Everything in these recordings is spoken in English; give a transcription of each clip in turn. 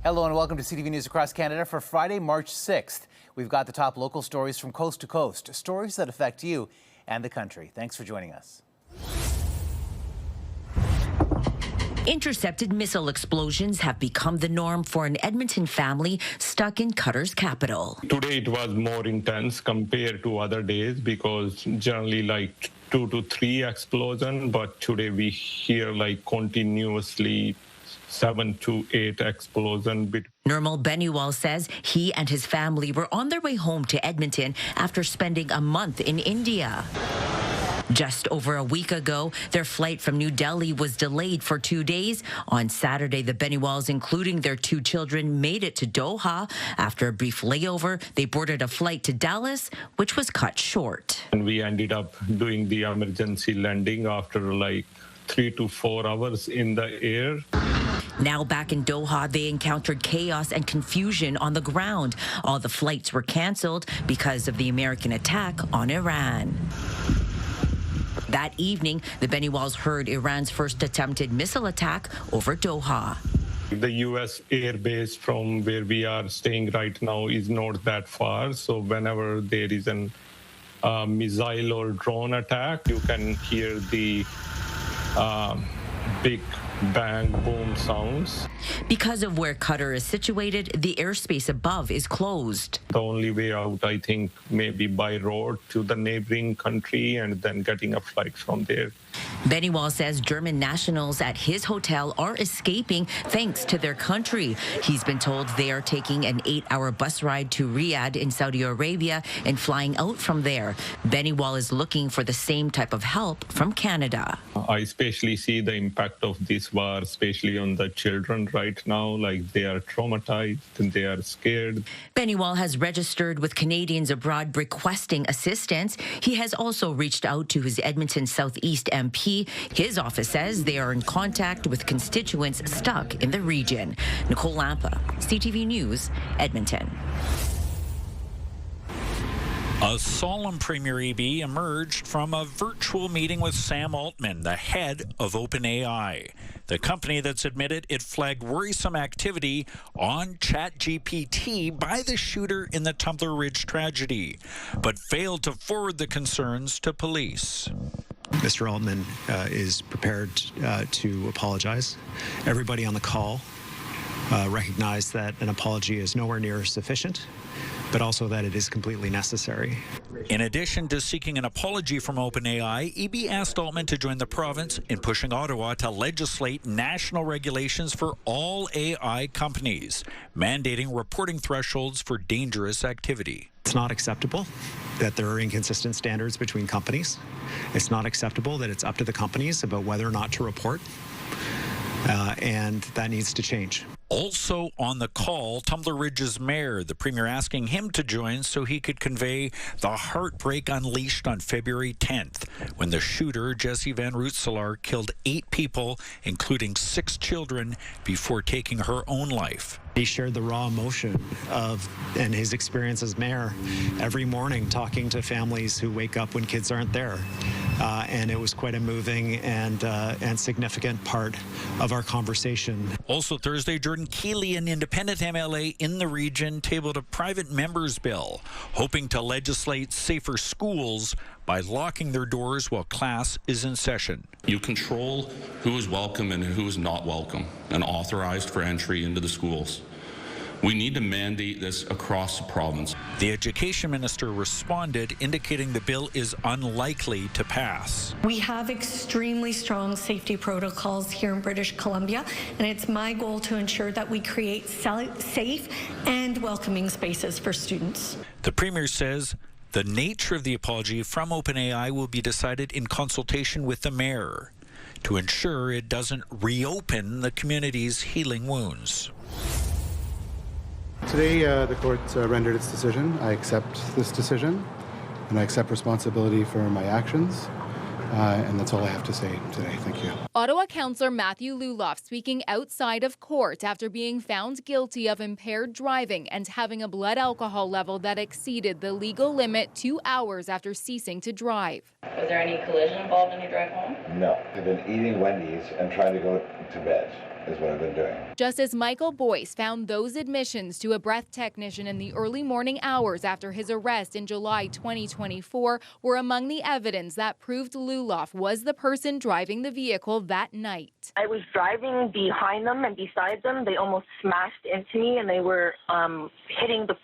Hello and welcome to CTV News Across Canada for Friday, March 6th. We've got the top local stories from coast to coast, stories that affect you and the country. Thanks for joining us. Intercepted missile explosions have become the norm for an Edmonton family stuck in Qatar's capital. Today it was more intense compared to other days because generally like 2 to 3 explosions, but today we hear like continuously 7 to 8 explosions. Nirmal Benuwal says he and his family were on their way home to Edmonton after spending a month in India. Just over a week ago, their flight from New Delhi was delayed for 2 days. On Saturday, the Benuwals, including their 2 children, made it to Doha. After a brief layover, they boarded a flight to Dallas, which was cut short. And we ended up doing the emergency landing after like 3 to 4 hours in the air. Now back in Doha, they encountered chaos and confusion on the ground. All the flights were canceled because of the American attack on Iran. That evening, the Benuwals heard Iran's first attempted missile attack over Doha. The U.S. air base from where we are staying right now is not that far, so whenever there is an missile or drone attack, you can hear the big bang boom sounds. Because of where Qatar is situated, the airspace above is closed. The only way out, I think, maybe by road to the neighboring country and then getting a flight from there. Benuwal says German nationals at his hotel are escaping thanks to their country. He's been told they are taking an 8-hour bus ride to Riyadh in Saudi Arabia and flying out from there. Benuwal is looking for the same type of help from Canada. I especially see the impact of this war, especially on the children right now. Like they are traumatized and they are scared. Benuwal has registered with Canadians abroad requesting assistance. He has also reached out to his Edmonton Southeast MP. His office says they are in contact with constituents stuck in the region. Nicole Lampa, CTV News, Edmonton. A solemn Premier EB emerged from a virtual meeting with Sam Altman, the head of OpenAI, the company that's admitted it flagged worrisome activity on ChatGPT by the shooter in the Tumbler Ridge tragedy, but failed to forward the concerns to police. Mr. Altman is prepared to apologize. Everybody on the call recognized that an apology is nowhere near sufficient, but also that it is completely necessary. In addition to seeking an apology from OpenAI, EB asked Altman to join the province in pushing Ottawa to legislate national regulations for all AI companies, mandating reporting thresholds for dangerous activity. It's not acceptable that there are inconsistent standards between companies. It's not acceptable that it's up to the companies about whether or not to report, and that needs to change. Also on the call, Tumbler Ridge's mayor, the Premier asking him to join so he could convey the heartbreak unleashed on February 10th, when the shooter, Jesse Van Rootselaar, killed 8 people, including 6 children, before taking her own life. He shared the raw emotion and his experience as mayor every morning talking to families who wake up when kids aren't there. And it was quite a moving and significant part of our conversation. Also Thursday, Jordan Keeley, an independent MLA in the region, tabled a private member's bill hoping to legislate safer schools by locking their doors while class is in session. You control who is welcome and who is not welcome and authorized for entry into the schools. We need to mandate this across the province. The education minister responded, indicating the bill is unlikely to pass. We have extremely strong safety protocols here in British Columbia, and it's my goal to ensure that we create safe and welcoming spaces for students. The Premier says the nature of the apology from OpenAI will be decided in consultation with the mayor to ensure it doesn't reopen the community's healing wounds. Today, the court rendered its decision. I accept this decision, and I accept responsibility for my actions. And that's all I have to say today. Thank you. Ottawa Councillor Matthew Luloff speaking outside of court after being found guilty of impaired driving and having a blood alcohol level that exceeded the legal limit 2 hours after ceasing to drive. Was there any collision involved in your drive home? No. I've been eating Wendy's and trying to go to bed is what I've been doing. Justice Michael Boyce found those admissions to a breath technician in the early morning hours after his arrest in July 2024 were among the evidence that proved Luloff was the person driving the vehicle that night. I was driving behind them and beside them. They almost smashed into me and they were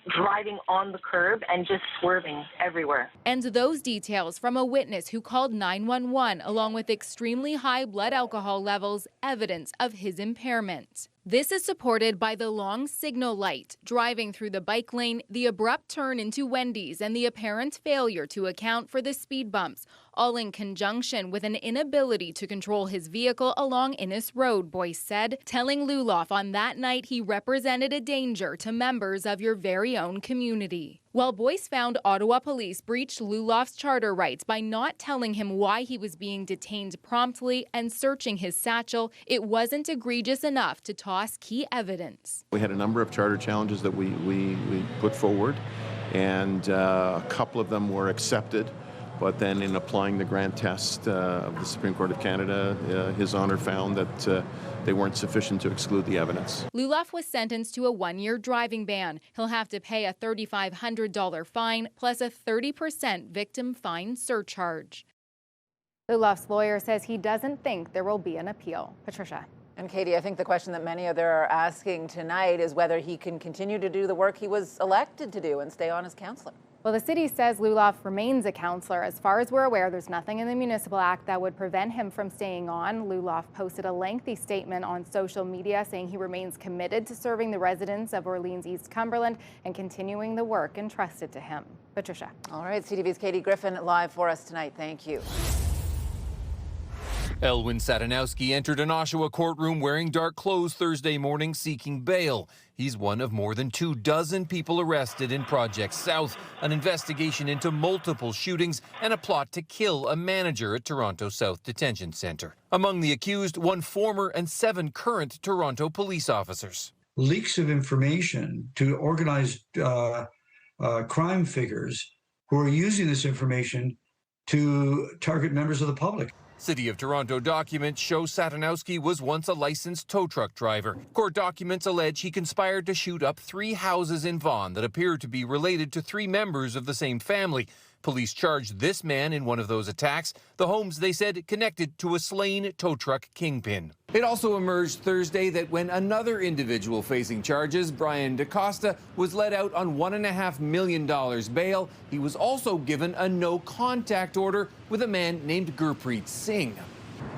driving on the curb and just swerving everywhere. And those details from a witness who called 911 along with extremely high blood alcohol levels, evidence of his impairment. This is supported by the long signal light, driving through the bike lane, the abrupt turn into Wendy's, and the apparent failure to account for the speed bumps, all in conjunction with an inability to control his vehicle along Innes Road, Boyce said, telling Luloff on that night he represented a danger to members of your very own community. While Boyce found Ottawa police breached Luloff's charter rights by not telling him why he was being detained promptly and searching his satchel, it wasn't egregious enough to toss key evidence. We had a number of charter challenges that we put forward, and a couple of them were accepted. But then in applying the grand test of the Supreme Court of Canada, His Honour found that they weren't sufficient to exclude the evidence. Luloff was sentenced to a 1-year driving ban. He'll have to pay a $3,500 fine plus a 30% victim fine surcharge. Luloff's lawyer says he doesn't think there will be an appeal. Patricia. And Katie, I think the question that many of them are asking tonight is whether he can continue to do the work he was elected to do and stay on as councillor. Well, the city says Luloff remains a councillor. As far as we're aware, there's nothing in the Municipal Act that would prevent him from staying on. Luloff posted a lengthy statement on social media saying he remains committed to serving the residents of Orleans East Cumberland and continuing the work entrusted to him. Patricia. All right, CTV's Katie Griffin live for us tonight. Thank you. Elwin Satanowski entered an Oshawa courtroom wearing dark clothes Thursday morning seeking bail. He's one of more than 24 people arrested in Project South, an investigation into multiple shootings and a plot to kill a manager at Toronto South Detention Centre. Among the accused, 1 former and 7 current Toronto police officers. Leaks of information to organized crime figures who are using this information to target members of the public. City of Toronto documents show Satanowski was once a licensed tow truck driver. Court documents allege he conspired to shoot up 3 houses in Vaughan that appeared to be related to 3 members of the same family. Police charged this man in one of those attacks, the homes they said connected to a slain tow truck kingpin. It also emerged Thursday that when another individual facing charges, Brian DaCosta, was let out on $1.5 million bail, he was also given a no-contact order with a man named Gurpreet Singh.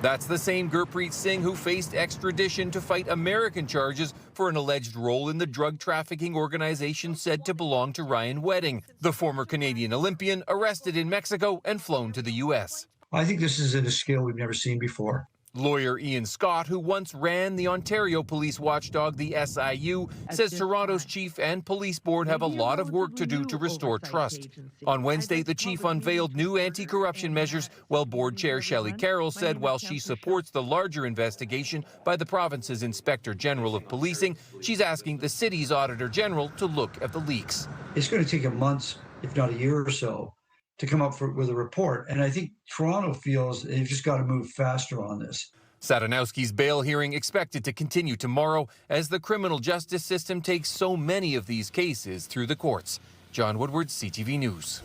That's the same Gurpreet Singh who faced extradition to fight American charges for an alleged role in the drug trafficking organization said to belong to Ryan Wedding, the former Canadian Olympian arrested in Mexico and flown to the U.S. I think this is at a scale we've never seen before. Lawyer Ian Scott, who once ran the Ontario police watchdog, the SIU, says Toronto's chief and police board have a lot of work to do to restore trust. On Wednesday, the chief unveiled new anti-corruption measures, while board chair Shelley Carroll said while she supports the larger investigation by the province's Inspector General of Policing, she's asking the city's Auditor General to look at the leaks. It's going to take a month, if not a year or so, to come up with a report. And I think Toronto feels they've just got to move faster on this. Satanowski's bail hearing expected to continue tomorrow as the criminal justice system takes so many of these cases through the courts. John Woodward, CTV News.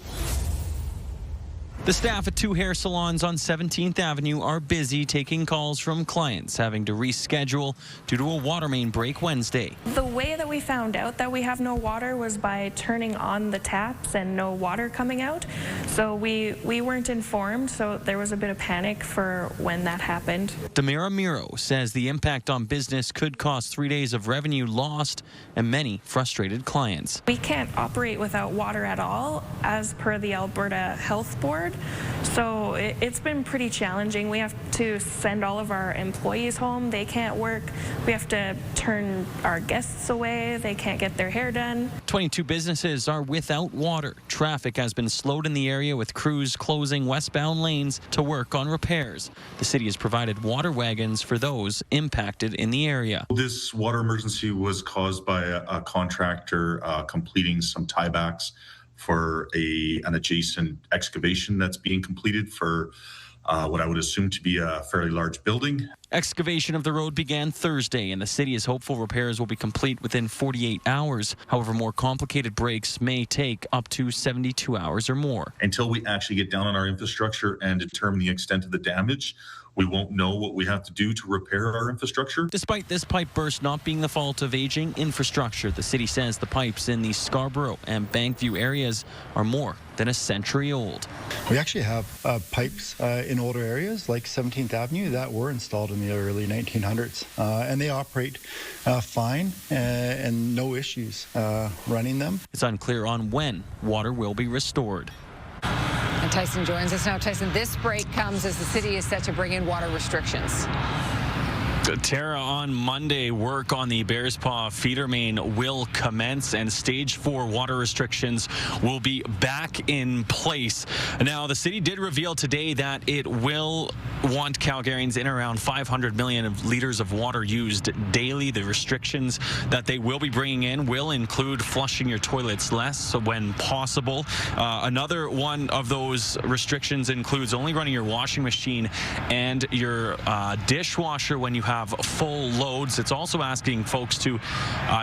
The staff at 2 hair salons on 17th Avenue are busy taking calls from clients having to reschedule due to a water main break Wednesday. The way that we found out that we have no water was by turning on the taps and no water coming out. So we weren't informed, so there was a bit of panic for when that happened. Damira Miro says the impact on business could cost 3 days of revenue lost and many frustrated clients. We can't operate without water at all, as per the Alberta Health Board. restored. So it's been pretty challenging. We have to send all of our employees home. They can't work. We have to turn our guests away. They can't get their hair done. 22 businesses are without water. Traffic has been slowed in the area with crews closing westbound lanes to work on repairs. The city has provided water wagons for those impacted in the area. This water emergency was caused by a contractor completing some tiebacks for an adjacent excavation that's being completed for what I would assume to be a fairly large building. Excavation of the road began Thursday, and the city is hopeful repairs will be complete within 48 hours. However, more complicated breaks may take up to 72 hours or more. Until we actually get down on our infrastructure and determine the extent of the damage, we won't know what we have to do to repair our infrastructure. Despite this pipe burst not being the fault of aging infrastructure, the city says the pipes in the Scarborough and Bankview areas are more than a century old. We actually have pipes in older areas like 17th Avenue that were installed in the early 1900s, and they operate fine and no issues running them. It's unclear on when water will be restored. And Tyson joins us now. Tyson, this break comes as the city is set to bring in water restrictions. Tara, on Monday, work on the Bearspaw feeder main will commence, and stage 4 water restrictions will be back in place. Now, the city did reveal today that it will want Calgarians in around 500 million liters of water used daily. The restrictions that they will be bringing in will include flushing your toilets less when possible. Another one of those restrictions includes only running your washing machine and your dishwasher when you have full loads. It's also asking folks to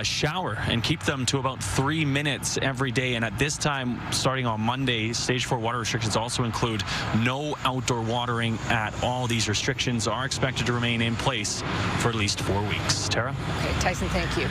shower and keep them to about 3 minutes every day. And at this time, starting on Monday, stage 4 water restrictions also include no outdoor watering at all. These restrictions are expected to remain in place for at least 4 weeks. Tara? Okay, Tyson, thank you.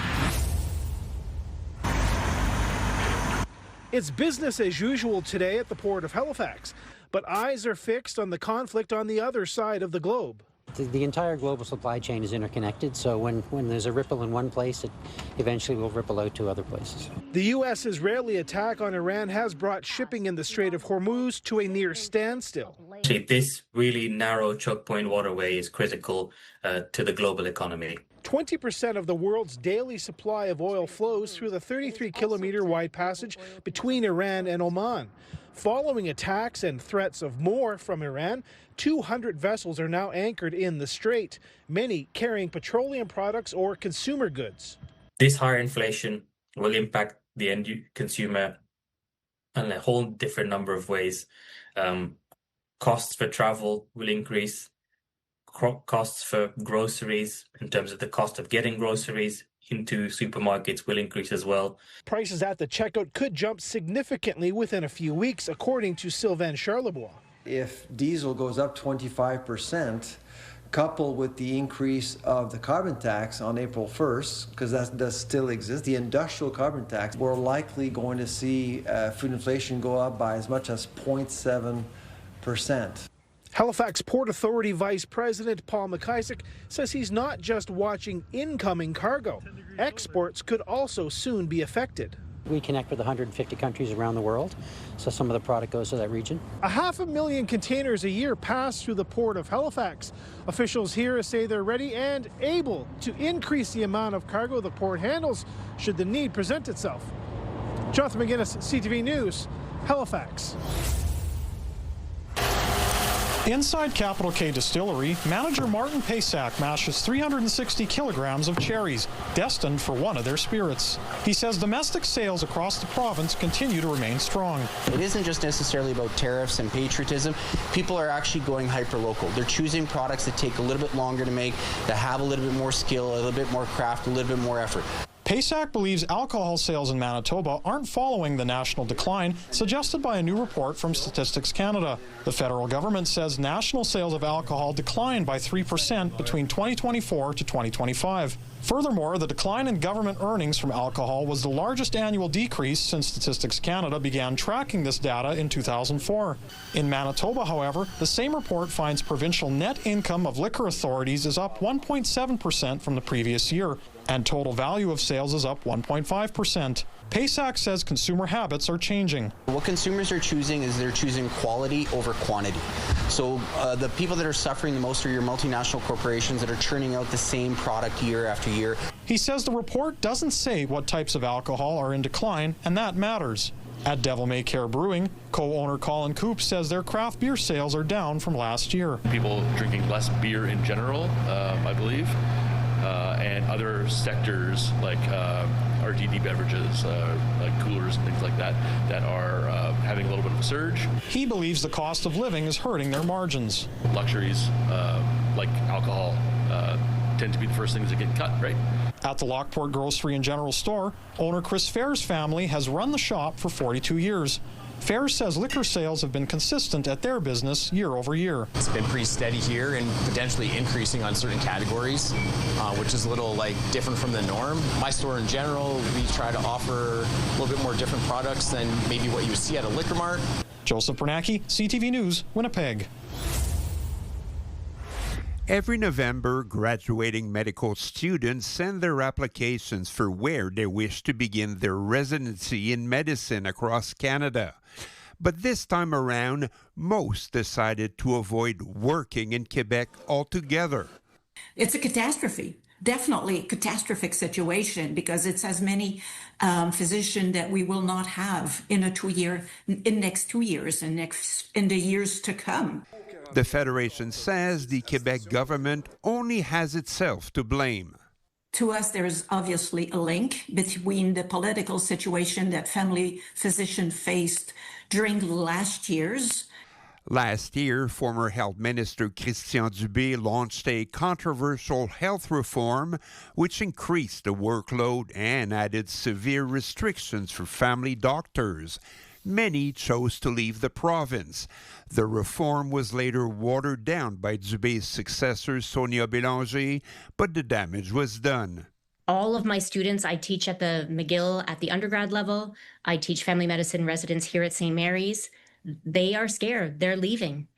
It's business as usual today at the Port of Halifax, but eyes are fixed on the conflict on the other side of the globe. The entire global supply chain is interconnected, so when there's a ripple in one place, it eventually will ripple out to other places. The U.S.-Israeli attack on Iran has brought shipping in the Strait of Hormuz to a near standstill. This really narrow choke point waterway is critical to the global economy. 20% of the world's daily supply of oil flows through the 33-kilometer wide passage between Iran and Oman. Following attacks and threats of more from Iran, 200 vessels are now anchored in the strait, many carrying petroleum products or consumer goods. This higher inflation will impact the end consumer in a whole different number of ways. Costs for travel will increase. Costs for groceries, in terms of the cost of getting groceries into supermarkets, will increase as well. Prices at the checkout could jump significantly within a few weeks, according to Sylvain Charlebois. If diesel goes up 25%, coupled with the increase of the carbon tax on April 1st, because that does still exist, the industrial carbon tax, we're likely going to see food inflation go up by as much as 0.7%. Halifax Port Authority Vice President Paul McIsaac says he's not just watching incoming cargo. Exports could also soon be affected. We connect with 150 countries around the world, so some of the product goes to that region. 500,000 containers a year pass through the Port of Halifax. Officials here say they're ready and able to increase the amount of cargo the port handles should the need present itself. Jonathan McGinnis, CTV News, Halifax. Inside Capital K Distillery, manager Martin Paysack mashes 360 kilograms of cherries, destined for one of their spirits. He says domestic sales across the province continue to remain strong. It isn't just necessarily about tariffs and patriotism. People are actually going hyper-local. They're choosing products that take a little bit longer to make, that have a little bit more skill, a little bit more craft, a little bit more effort. Paysack believes alcohol sales in Manitoba aren't following the national decline suggested by a new report from Statistics Canada. The federal government says national sales of alcohol declined by 3% between 2024 to 2025. Furthermore, the decline in government earnings from alcohol was the largest annual decrease since Statistics Canada began tracking this data in 2004. In Manitoba, however, the same report finds provincial net income of liquor authorities is up 1.7% from the previous year, and total value of sales is up 1.5%. Paysack says consumer habits are changing. What consumers are choosing is they're choosing quality over quantity. So the people that are suffering the most are your multinational corporations that are churning out the same product year after year. He says the report doesn't say what types of alcohol are in decline, and that matters. At Devil May Care Brewing, co-owner Colin Coop says their craft beer sales are down from last year. People drinking less beer in general, I believe, and other sectors like RTD beverages, like coolers and things like that, that are having a little bit of a surge. He believes the cost of living is hurting their margins. Luxuries like alcohol tend to be the first things that get cut, right? At the Lockport Grocery and General Store, owner Chris Fair's family has run the shop for 42 years. Fair says liquor sales have been consistent at their business year over year. It's been pretty steady here and potentially increasing on certain categories, which is a little different from the norm. My store in general, we try to offer a little bit more different products than maybe what you would see at a liquor mart. Joseph Bernacki, CTV News, Winnipeg. Every November, graduating medical students send their applications for where they wish to begin their residency in medicine across Canada. But this time around, most decided to avoid working in Quebec altogether. It's a catastrophe. Definitely a catastrophic situation because it's as many physicians that we will not have in next 2 years and in the years to come. The Federation says the Quebec government only has itself to blame. To us, there is obviously a link between the political situation that family physicians faced during the last years. Last year, former Health Minister Christian Dubé launched a controversial health reform which increased the workload and added severe restrictions for family doctors. Many chose to leave the province. The reform was later watered down by Dubé's successor, Sonia Bélanger, but the damage was done. All of my students, I teach at the McGill at the undergrad level. I teach family medicine residents here at St. Mary's. They are scared. They're leaving.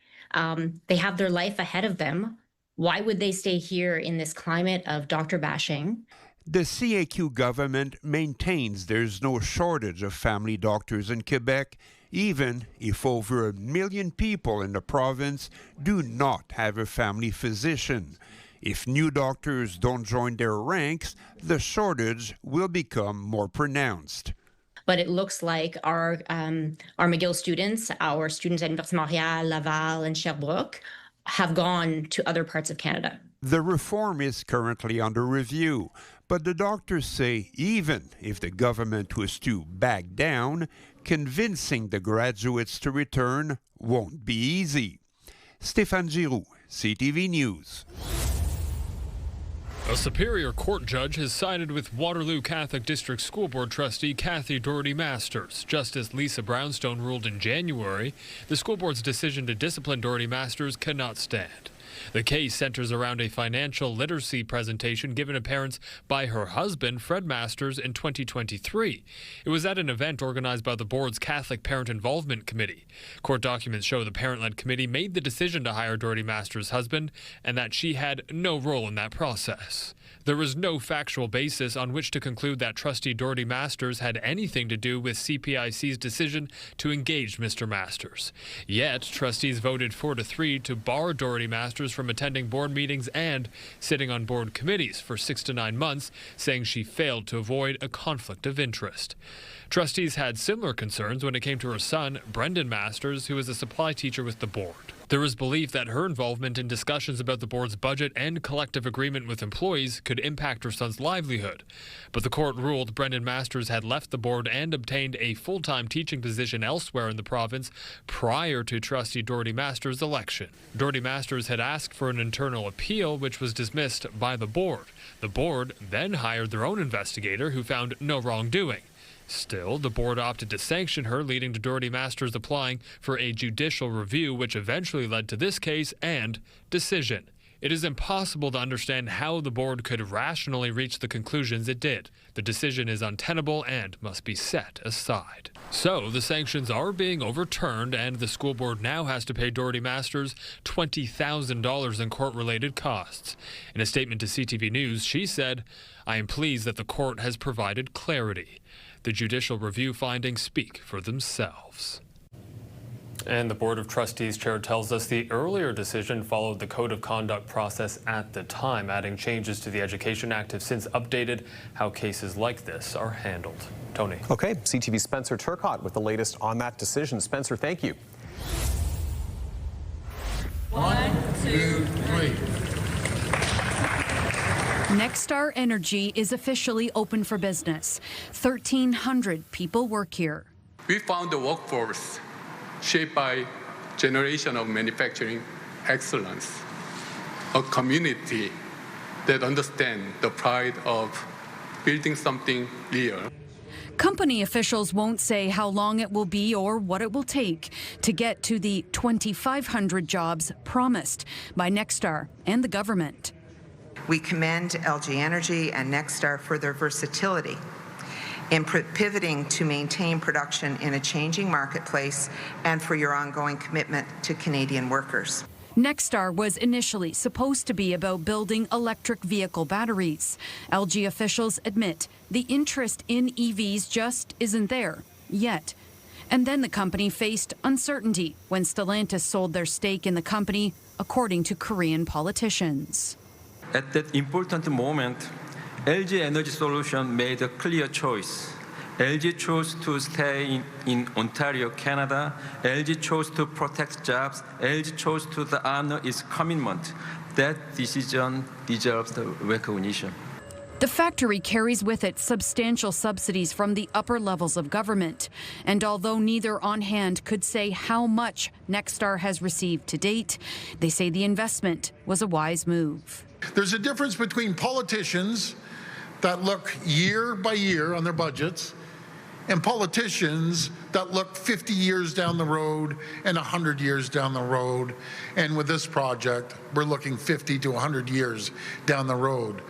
They have their life ahead of them. Why would they stay here in this climate of doctor bashing? The CAQ government maintains there's no shortage of family doctors in Quebec, even if over 1 million people in the province do not have a family physician. If new doctors don't join their ranks, the shortage will become more pronounced. But it looks like our McGill students, our students at Université Montréal, Laval, and Sherbrooke, have gone to other parts of Canada. The reform is currently under review, but the doctors say even if the government was to back down, convincing the graduates to return won't be easy. Stéphane Giroux, CTV News. A Superior Court judge has sided with Waterloo Catholic District School Board trustee Kathy Doherty Masters. Justice Lisa Brownstone ruled in January the school board's decision to discipline Doherty Masters cannot stand. The case centers around a financial literacy presentation given to parents by her husband, Fred Masters, in 2023. It was at an event organized by the board's Catholic Parent Involvement Committee. Court documents show the parent-led committee made the decision to hire Doherty Masters' husband and that she had no role in that process. There was no factual basis on which to conclude that trustee Doherty Masters had anything to do with CPIC's decision to engage Mr. Masters. Yet, trustees voted 4-3 to bar Doherty Masters from attending board meetings and sitting on board committees for 6 to 9 months, saying she failed to avoid a conflict of interest. Trustees had similar concerns when it came to her son, Brendan Masters, who is a supply teacher with the board. There was belief that her involvement in discussions about the board's budget and collective agreement with employees could impact her son's livelihood. But the court ruled Brendan Masters had left the board and obtained a full-time teaching position elsewhere in the province prior to trustee Doherty Masters' election. Doherty Masters had asked for an internal appeal, which was dismissed by the board. The board then hired their own investigator who found no wrongdoing. Still, the board opted to sanction her, leading to Doherty Masters applying for a judicial review, which eventually led to this case and decision. It is impossible to understand how the board could rationally reach the conclusions it did. The decision is untenable and must be set aside. So, the sanctions are being overturned, and the school board now has to pay Doherty Masters $20,000 in court-related costs. In a statement to CTV News, she said, "I am pleased that the court has provided clarity. The judicial review findings speak for themselves. And the Board of Trustees chair tells us the earlier decision followed the Code of Conduct process at the time. Adding changes to the Education Act have since updated how cases like this are handled. Tony. Okay, CTV's Spencer Turcotte with the latest on that decision. Spencer, thank you. 1, 2, 3. Nexstar Energy is officially open for business. 1,300 people work here. We found the workforce shaped by generation of manufacturing excellence, a community that understands the pride of building something real. Company officials won't say how long it will be or what it will take to get to the 2,500 jobs promised by Nexstar and the government. We commend LG Energy and Nexstar for their versatility in pivoting to maintain production in a changing marketplace and for your ongoing commitment to Canadian workers. Nexstar was initially supposed to be about building electric vehicle batteries. LG officials admit the interest in EVs just isn't there yet. And then the company faced uncertainty when Stellantis sold their stake in the company, according to Korean politicians. At that important moment, LG Energy Solutions made a clear choice. LG chose to stay in Ontario, Canada. LG chose to protect jobs. LG chose to honor its commitment. That decision deserves the recognition. The factory carries with it substantial subsidies from the upper levels of government. And although neither on hand could say how much Nexstar has received to date, they say the investment was a wise move. There's a difference between politicians that look year by year on their budgets and politicians that look 50 years down the road and 100 years down the road. And with this project, we're looking 50 to 100 years down the road.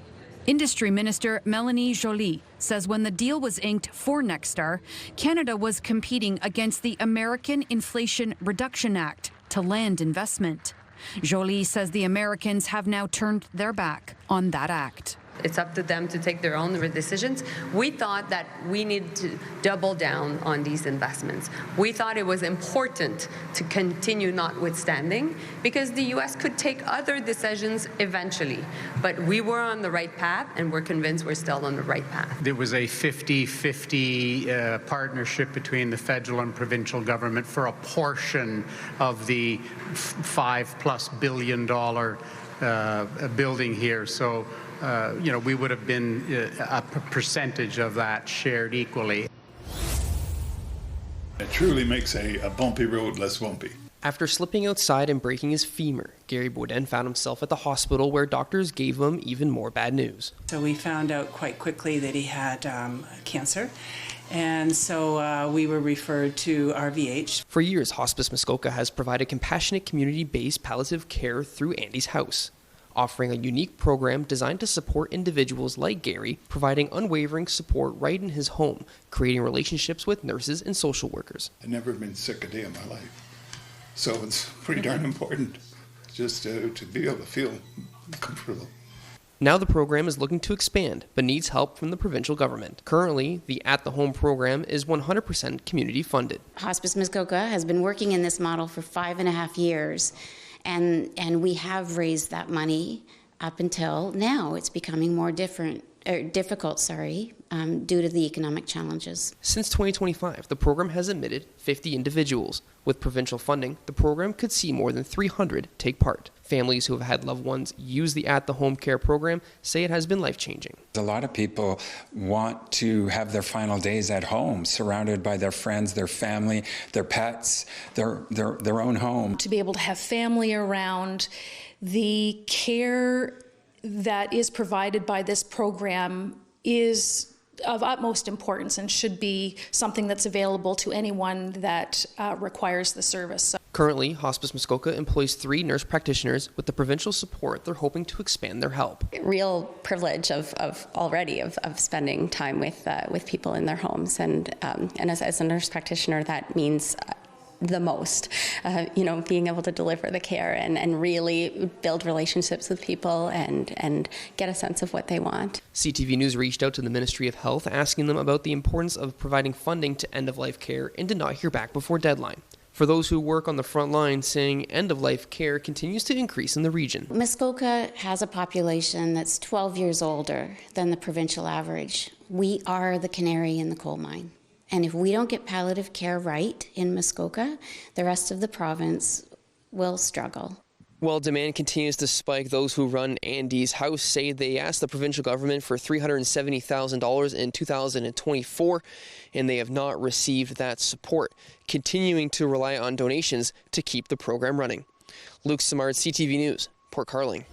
Industry Minister Mélanie Joly says when the deal was inked for Nexstar, Canada was competing against the American Inflation Reduction Act to land investment. Joly says the Americans have now turned their back on that act. It's up to them to take their own decisions. We thought that we needed to double down on these investments. We thought it was important to continue notwithstanding because the U.S. could take other decisions eventually. But we were on the right path, and we're convinced we're still on the right path. There was a 50-50 partnership between the federal and provincial government for a portion of the $5+ billion building here. So we would have been a percentage of that shared equally. It truly makes a bumpy road less bumpy. After slipping outside and breaking his femur, Gary Boudin found himself at the hospital where doctors gave him even more bad news. So we found out quite quickly that he had cancer. And so we were referred to RVH. For years, Hospice Muskoka has provided compassionate community-based palliative care through Andy's house, offering a unique program designed to support individuals like Gary, providing unwavering support right in his home, creating relationships with nurses and social workers. I've never been sick a day in my life, so it's pretty darn important just to be able to feel comfortable. Now the program is looking to expand, but needs help from the provincial government. Currently, the At the Home program is 100% community funded. Hospice Muskoka has been working in this model for 5.5 years. And we have raised that money up until now. It's becoming more difficult, due to the economic challenges. Since 2025, the program has admitted 50 individuals. With provincial funding, the program could see more than 300 take part. Families who have had loved ones use the At the Home care program say it has been life-changing. A lot of people want to have their final days at home, surrounded by their friends, their family, their pets, their own home. To be able to have family around, the care that is provided by this program is of utmost importance and should be something that's available to anyone that requires the service. Currently, Hospice Muskoka employs 3 nurse practitioners. With the provincial support, they're hoping to expand their help. Real privilege of spending time with people in their homes, and as a nurse practitioner, that means the most, being able to deliver the care and really build relationships with people and get a sense of what they want. CTV News reached out to the Ministry of Health asking them about the importance of providing funding to end-of-life care and did not hear back before deadline. For those who work on the front line, saying end-of-life care continues to increase in the region. Muskoka has a population that's 12 years older than the provincial average. We are the canary in the coal mine. And if we don't get palliative care right in Muskoka, the rest of the province will struggle. While demand continues to spike, those who run Andy's House say they asked the provincial government for $370,000 in 2024, and they have not received that support, continuing to rely on donations to keep the program running. Luke Simard, CTV News, Port Carling.